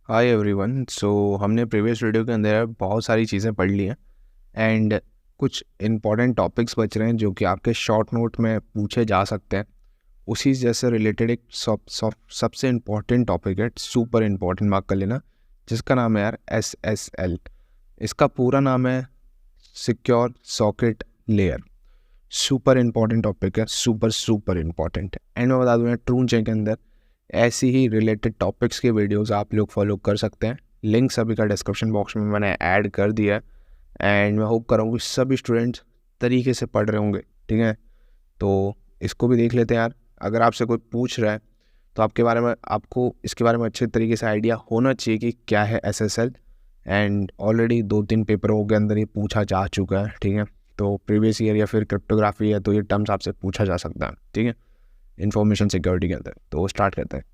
Hi everyone. हमने previous video के अंदर बहुत सारी चीज़ें पढ़ ली हैं एंड कुछ इंपॉर्टेंट टॉपिक्स बच रहे हैं जो कि आपके शॉर्ट नोट में पूछे जा सकते हैं। उसी जैसे रिलेटेड एक सबसे इम्पॉर्टेंट टॉपिक है, सुपर इम्पॉर्टेंट, मार्क कर लेना, जिसका नाम है यार SSL। इसका पूरा नाम है secure socket layer. Super important topic है, सुपर सुपर इम्पॉर्टेंट। एंड मैं बता दूँ ट्रू चेक के अंदर ऐसी ही रिलेटेड टॉपिक्स के वीडियोस आप लोग फॉलो कर सकते हैं। लिंक सभी का डिस्क्रिप्शन बॉक्स में मैंने ऐड कर दिया है एंड मैं होप करूँगा कि सभी स्टूडेंट्स तरीके से पढ़ रहे होंगे। ठीक है, तो इसको भी देख लेते हैं यार। अगर आपसे कोई पूछ रहा है तो आपको इसके बारे में अच्छे तरीके से आइडिया होना चाहिए कि क्या है SSL। एंड ऑलरेडी 2-3 पेपरों के अंदर ये पूछा जा चुका है। ठीक है, तो प्रीवियस ईयर या फिर क्रिप्टोग्राफी है तो ये टर्म्स आपसे पूछा जा सकता है। ठीक है, इंफॉर्मेशन सिक्योरिटी के अंदर। तो स्टार्ट करते हैं।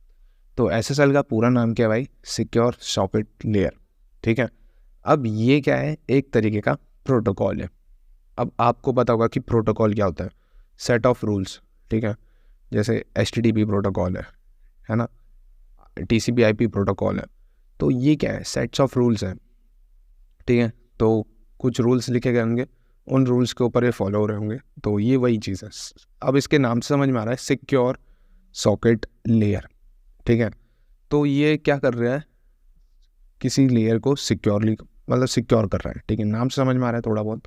तो SSL का पूरा नाम क्या है भाई? Secure socket layer. ठीक है, अब ये क्या है? एक तरीके का प्रोटोकॉल है। अब आपको पता होगा कि प्रोटोकॉल क्या होता है, सेट ऑफ रूल्स। ठीक है, जैसे HTTP प्रोटोकॉल है ना, TCP/IP प्रोटोकॉल है। तो ये क्या है? सेट्स ऑफ रूल्स हैं। ठीक है, तो कुछ रूल्स लिखे गए होंगे, उन रूल्स के ऊपर ये फॉलो हो रहे होंगे। तो ये वही चीज़ है। अब इसके नाम से समझ में आ रहा है, सिक्योर सॉकेट लेयर। ठीक है, तो ये क्या कर रहा है? किसी लेयर को सिक्योरली मतलब सिक्योर कर रहा है। ठीक है, नाम से समझ में आ रहा है थोड़ा बहुत।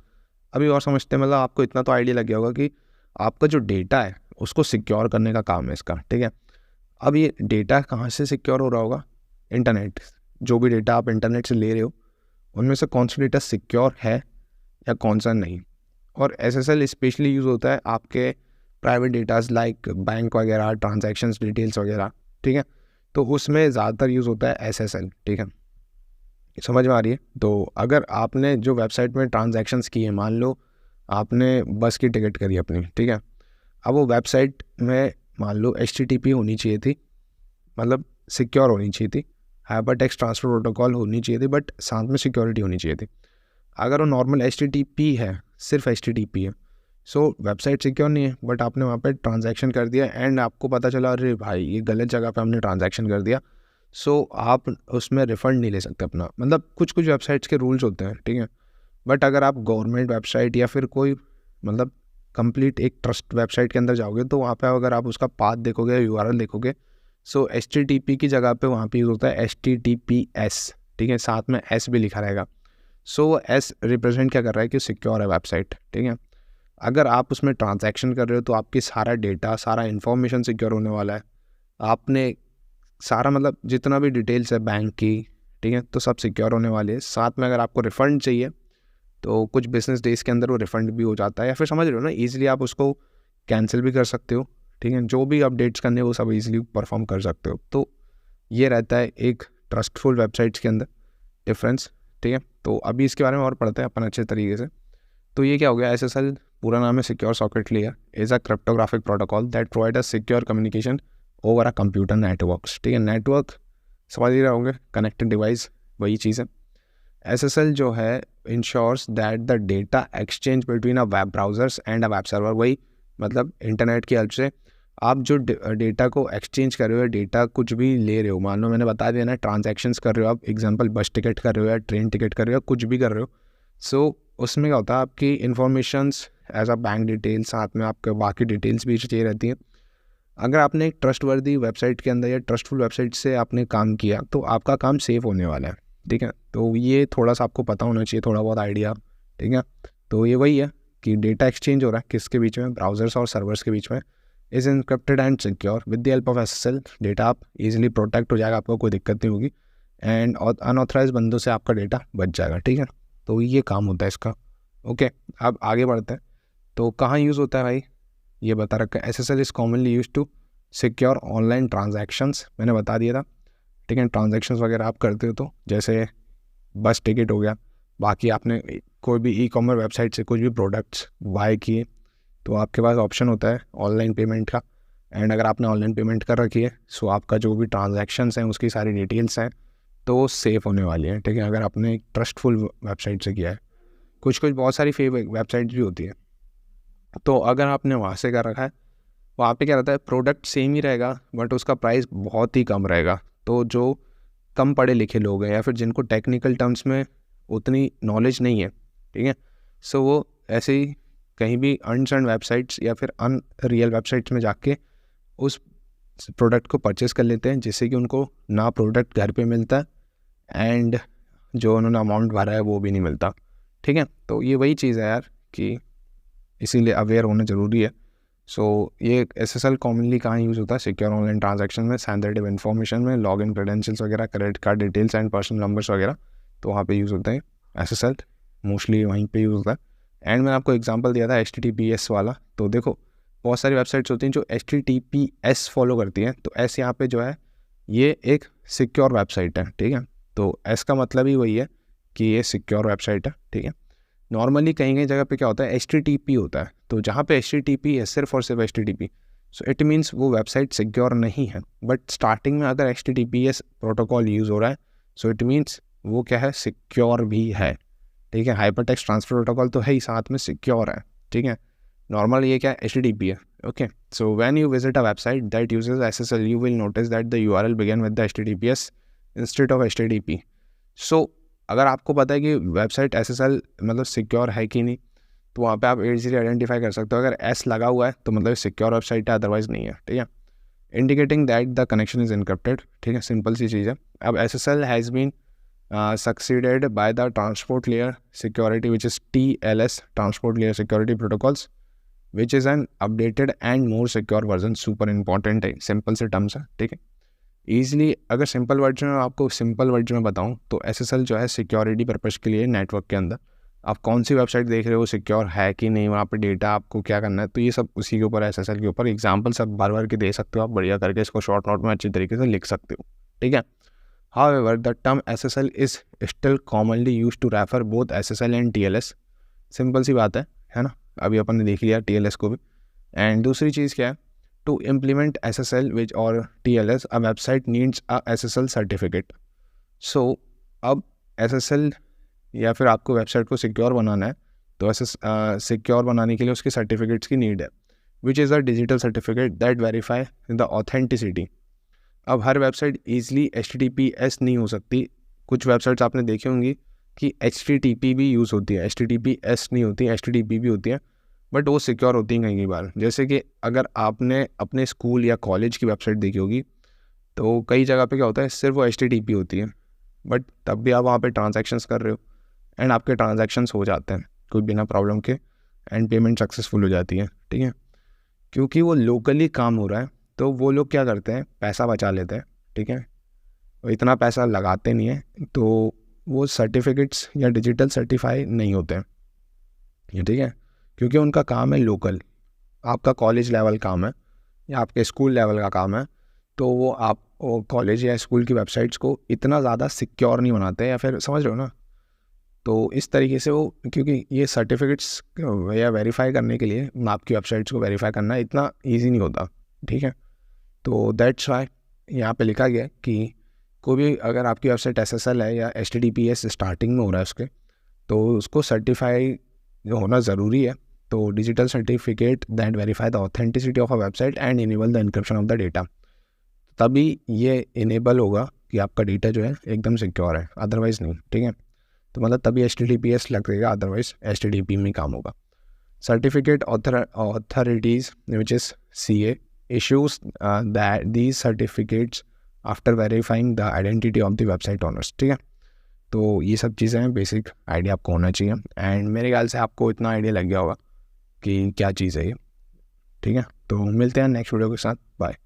अभी और समझते हैं, मतलब आपको इतना तो आइडिया लग गया होगा कि आपका जो डेटा है उसको सिक्योर करने का काम है इसका। ठीक है, अब ये डेटा कहाँ से सिक्योर हो रहा होगा? इंटरनेट। जो भी डेटा आप इंटरनेट से ले रहे हो उनमें से कौन सा डेटा सिक्योर है या कौन सा नहीं। और SSL स्पेशली यूज़ होता है आपके प्राइवेट डेटाज लाइक बैंक वगैरह, ट्रांजैक्शंस डिटेल्स वगैरह। ठीक है, तो उसमें ज़्यादातर यूज़ होता है SSL। ठीक है, समझ में आ रही है? तो अगर आपने जो वेबसाइट में ट्रांजैक्शंस की है, मान लो आपने बस की टिकट करी अपनी। ठीक है, अब वो वेबसाइट में मान लो HTTP होनी चाहिए थी, मतलब सिक्योर होनी चाहिए थी, हाइपर टेक्स्ट ट्रांसफर प्रोटोकॉल होनी चाहिए थी, बट साथ में सिक्योरिटी होनी चाहिए थी। अगर वो नॉर्मल HTTP है, सिर्फ HTTP है, सो वेबसाइट सिक्योर नहीं है, बट आपने वहाँ पे ट्रांजैक्शन कर दिया एंड आपको पता चला अरे भाई ये गलत जगह पे हमने ट्रांजैक्शन कर दिया। सो आप उसमें रिफ़ंड नहीं ले सकते अपना, मतलब कुछ कुछ वेबसाइट्स के रूल्स होते हैं। ठीक है, बट अगर आप गवर्नमेंट वेबसाइट या फिर कोई मतलब कंप्लीट एक ट्रस्ट वेबसाइट के अंदर जाओगे तो वहाँ पे अगर आप उसका पाथ देखोगे, URL देखोगे, सो HTTP की जगह पे वहाँ पे यूज़ होता है HTTPS। ठीक है, साथ में S भी लिखा रहेगा। सो S रिप्रेजेंट क्या कर रहा है कि सिक्योर है वेबसाइट। ठीक है, अगर आप उसमें ट्रांजैक्शन कर रहे हो तो आपकी सारा डेटा, सारा इन्फॉर्मेशन सिक्योर होने वाला है। आपने सारा मतलब जितना भी डिटेल्स है बैंक की, ठीक है, तो सब सिक्योर होने वाले हैं। साथ में अगर आपको रिफ़ंड चाहिए तो कुछ बिजनेस डेज के अंदर वो रिफ़ंड भी हो जाता है, या फिर समझ रहे हो ना, ईजिली आप उसको कैंसिल भी कर सकते हो। ठीक है, जो भी अपडेट्स करने वो सब ईजिली परफॉर्म कर सकते हो। तो ये रहता है एक ट्रस्टफुल वेबसाइट्स के अंदर डिफरेंस। ठीक है, तो अभी इसके बारे में और पढ़ते हैं अपन अच्छे तरीके से। तो ये क्या हो गया? SSL पूरा नाम है secure socket layer, is a cryptographic protocol that provide a secure communication over a computer networks. ठीक है, नेटवर्क समझ ही रहे होंगे, कनेक्टेड डिवाइस, वही चीज़ है। SSL जो है ensures that the data exchange between a web browsers and a web server, वही मतलब इंटरनेट की हेल्प से आप जो डेटा को एक्सचेंज कर रहे हो, डेटा कुछ भी ले रहे हो, मान लो मैंने बता दिया ना, ट्रांजैक्शंस कर रहे हो आप, एग्जांपल बस टिकट कर रहे हो या ट्रेन टिकट कर रहे हो, कुछ भी कर रहे हो। सो उसमें क्या होता है, आपकी informations as a bank detail, साथ में आपके बाकी डिटेल्स भी चाहिए रहती हैं। अगर आपने एक ट्रस्टवर्दी वेबसाइट के अंदर या ट्रस्टफुल वेबसाइट से आपने काम किया तो आपका काम सेफ होने वाला है। ठीक है, तो ये थोड़ा सा आपको पता होना चाहिए, थोड़ा बहुत आइडिया। ठीक है, तो ये वही है कि डेटा एक्सचेंज हो रहा है किसके बीच में? ब्राउजर्स और सर्वर्स के बीच में। Is encrypted and secure with the help of SSL। Data आप इजीली प्रोटेक्ट हो जाएगा, आपको कोई दिक्कत नहीं होगी, एंड अनऑथराइज बंदों से आपका डेटा बच जाएगा। ठीक है, तो ये काम होता है इसका। ओके, अब आगे बढ़ते हैं। तो कहाँ यूज़ होता है भाई? ये बता रखा है, SSL is commonly use to secure online transactions. मैंने बता दिया था। ठीक है, ट्रांजैक्शंस वगैरह आप करते हो तो जैसे बस टिकट हो गया, बाकी आपने कोई भी ई-कॉमर्स वेबसाइट से कुछ भी प्रोडक्ट्स बाय किए तो आपके पास ऑप्शन होता है ऑनलाइन पेमेंट का। एंड अगर आपने ऑनलाइन पेमेंट कर रखी है सो आपका जो भी ट्रांजैक्शंस हैं उसकी सारी डिटेल्स हैं तो वो सेफ़ होने वाली हैं। ठीक है, अगर आपने एक ट्रस्टफुल वेबसाइट से किया है। कुछ कुछ बहुत सारी फेक वेबसाइट्स भी होती है, तो अगर आपने वहाँ से कर रखा है, वहाँ पे क्या रहता है, प्रोडक्ट सेम ही रहेगा बट उसका प्राइस बहुत ही कम रहेगा। तो जो कम पढ़े लिखे लोग हैं या फिर जिनको टेक्निकल टर्म्स में उतनी नॉलेज नहीं है, ठीक है, सो वो ऐसे ही कहीं भी अनसर्न वेबसाइट्स या फिर अनरियल वेबसाइट्स में जाके उस प्रोडक्ट को परचेस कर लेते हैं, जिससे कि उनको ना प्रोडक्ट घर पे मिलता है एंड जो उन्होंने अमाउंट भरा है वो भी नहीं मिलता, ठीक है। तो ये वही चीज़ है यार कि इसीलिए अवेयर होना ज़रूरी है। सो ये SSL कॉमनली कहाँ यूज़ होता है? सिक्योर ऑनलाइन ट्रांजैक्शन में, सेंसिटिव इन्फॉर्मेशन में, लॉगिन क्रेडेंशियल्स वगैरह, credit card details and personal numbers वगैरह, तो वहाँ पे यूज़ होता है SSL, मोस्टली वहीं पे यूज़ होता है। एंड मैंने आपको एग्जांपल दिया था HTTPS वाला, तो देखो बहुत सारी वेबसाइट्स होती हैं जो HTTPS फॉलो करती हैं, तो S यहाँ पे जो है ये एक सिक्योर वेबसाइट है, ठीक है। तो S का मतलब ही वही है कि ये सिक्योर वेबसाइट है, ठीक है। नॉर्मली कहीं कहीं जगह पे क्या होता है, HTTP होता है, तो जहाँ पे HTTP है सिर्फ और सिर्फ HTTP, सो इट मीन्स वो वेबसाइट सिक्योर नहीं है। बट स्टार्टिंग में अगर HTTPS प्रोटोकॉल यूज़ हो रहा है, सो इट मीन्स वो क्या है, सिक्योर भी है, ठीक है। हाइपर टेक्स्ट ट्रांसफर प्रोटोकॉल तो है ही, साथ में सिक्योर है, ठीक है। नॉर्मल ये क्या है, HTTP है, okay. So when you visit a website that uses SSL you will notice that the URL begin with the HTTPS instead of HTTP। सो अगर आपको पता है कि वेबसाइट SSL मतलब सिक्योर है कि नहीं, तो वहाँ पे आप इजीली आइडेंटिफाई कर सकते हो। अगर S लगा हुआ है तो मतलब सिक्योर वेबसाइट है, अदरवाइज़ नहीं है, ठीक है। Indicating that the connection is encrypted, ठीक है, सिंपल सी चीज़ है। अब SSL has been succeeded by the transport layer security which is TLS, transport layer security protocols, which is an updated and more secure version। super important है, simple से terms है, ठीक है। ईजिली अगर सिंपल वर्जन में आपको simple version में बताऊं तो SSL जो है सिक्योरिटी पर्पज़ के लिए नेटवर्क के अंदर आप कौन सी वेबसाइट देख रहे हो, सिक्योर है कि नहीं, वहाँ पे डेटा आपको क्या करना है, तो ये सब उसी के ऊपर SSL के ऊपर एग्जाम्पल सब बार बार के दे सकते हो आप, बढ़िया करके इसको शॉर्ट नोट में अच्छी तरीके से लिख सकते हो, ठीक है। However, the term SSL is still commonly used to refer both SSL and TLS। Simple सी बात है ना, अभी अपन ने देख लिया TLS को भी। एंड दूसरी चीज़ क्या है, टू इम्प्लीमेंट SSL विच और TLS a website needs a SSL certificate. So अब SSL या फिर आपको वेबसाइट को सिक्योर बनाना है तो सिक्योर बनाने के लिए उसके सर्टिफिकेट्स की नीड है, which is a digital certificate that verify the authenticity. अब हर वेबसाइट ईजिली HTTPS नहीं हो सकती, कुछ वेबसाइट्स आपने देखी होंगी कि HTTP भी यूज़ होती है, HTTPS नहीं होती, HTTP भी होती है, बट वो सिक्योर होती हैं कई बार। जैसे कि अगर आपने अपने स्कूल या कॉलेज की वेबसाइट देखी होगी तो कई जगह पे क्या होता है, सिर्फ वो HTTP होती है, बट तब भी आप वहाँ पे ट्रांजैक्शंस कर रहे हो एंड आपके ट्रांजैक्शंस हो जाते हैं कोई बिना प्रॉब्लम के एंड पेमेंट सक्सेसफुल हो जाती है, ठीक है। क्योंकि वो लोकली काम हो रहा है तो वो लोग क्या करते हैं, पैसा बचा लेते हैं, ठीक है, और इतना पैसा लगाते नहीं है, तो वो सर्टिफिकेट्स या डिजिटल सर्टिफाई नहीं होते हैं, ठीक है, क्योंकि उनका काम है लोकल। आपका कॉलेज लेवल काम है या आपके स्कूल लेवल का काम है, तो वो आप कॉलेज या स्कूल की वेबसाइट्स को इतना ज़्यादा सिक्योर नहीं बनाते, या फिर समझ रहे हो ना। तो इस तरीके से वो, क्योंकि ये सर्टिफिकेट्स या वेरीफाई करने के लिए आपकी वेबसाइट्स को वेरीफाई करना इतना ईजी नहीं होता, ठीक है। तो दैट्स वाई यहाँ पे लिखा गया कि कोई भी अगर आपकी वेबसाइट SSL है या HTTPS स्टार्टिंग में हो रहा है उसके, तो उसको सर्टिफाई होना ज़रूरी है। तो digital certificate that verify the authenticity of a website and enable the encryption of the data, तभी ये इनेबल होगा कि आपका डेटा जो है एकदम सिक्योर है, अदरवाइज़ नहीं, ठीक है। तो मतलब तभी HTTPS लगेगा, अदरवाइज HTTP में काम होगा। Certificate authorities which is CA issues that these certificates after verifying the identity of the website owners, ठीक है। तो ये सब चीज़ें हैं, बेसिक आइडिया आपको होना चाहिए एंड मेरे ख्याल से आपको इतना आइडिया लग गया होगा कि क्या चीज़ है ये, ठीक है। तो मिलते हैं नेक्स्ट वीडियो के साथ, बाय।